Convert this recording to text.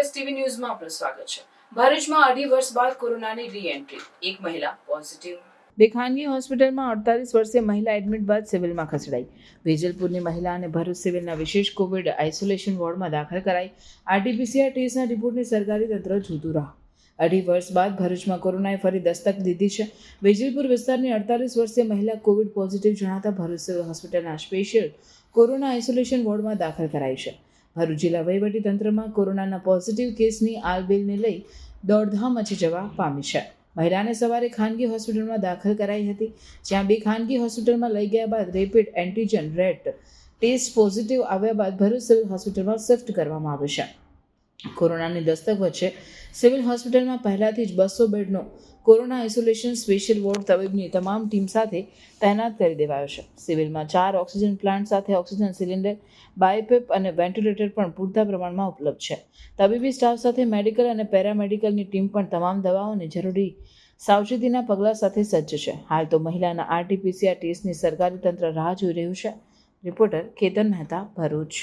Express TV ન્યૂઝમાં આપનું સ્વાગત છે। ભરૂચમાં 2.5 વર્ષ બાદ કોરોનાની રી-એન્ટ્રી, એક મહિલા પોઝિટિવ। બે ખાનગી હોસ્પિટલમાં 48 વર્ષીય મહિલા એડમિટ બાદ સિવિલમાં ખસેડાઈ। વેજલપુરની મહિલાને ભરૂચ સિવિલના વિશેષ કોવિડ આઇસોલેશન વોર્ડમાં દાખલ કરાઈ। આરટીપીસીઆર ટેસ્ટના રિપોર્ટની સરકારી તંત્ર જોતું રાહ। 2.5 વર્ષ બાદ ભરૂચમાં કોરોનાએ ફરી દસ્તક દીધી છે। વેજલપુર વિસ્તારની 48 વર્ષીય મહિલા કોવિડ પોઝિટિવ જણાતા ભરૂચ સિવિલ હોસ્પિટલના સ્પેશિયલ કોરોના આઇસોલેશન વોર્ડમાં દાખલ કરાઈ છે। ભરૂચ જિલ્લા વહીવટી તંત્રમાં કોરોનાના પોઝિટિવ કેસની આલબેલને લઈ દોડધામ મચી જવા પામી છે। મહિલાને સવારે ખાનગી હોસ્પિટલમાં દાખલ કરાઈ હતી, જ્યાં 2 ખાનગી હોસ્પિટલમાં લઈ ગયા બાદ rapid antigen rate test positive આવ્યા બાદ ભરૂચ સિવિલ હોસ્પિટલમાં શિફ્ટ કરવામાં આવ્યું છે। કોરોનાની દસ્તક વચ્ચે સિવિલ હોસ્પિટલમાં પહેલાથી જ 200 બેડનો કોરોના આઇસોલેશન સ્પેશિયલ વોર્ડ તબીબની તમામ ટીમ સાથે તૈનાત કરી દેવાયો છે। સિવિલમાં 4 ઓક્સિજન પ્લાન્ટ સાથે ઓક્સિજન સિલિન્ડર, બાયોપેપ અને વેન્ટિલેટર પણ પૂરતા પ્રમાણમાં ઉપલબ્ધ છે। તબીબી સ્ટાફ સાથે મેડિકલ અને પેરામેડિકલની ટીમ પણ તમામ દવાઓની જરૂરી સાવચેતીના પગલાં સાથે સજ્જ છે। હાલ તો મહિલાના આરટીપીસીઆર ટેસ્ટની સરકારી તંત્ર રાહ જોઈ રહ્યું છે। રિપોર્ટર કેતન મહેતા, ભરૂચ।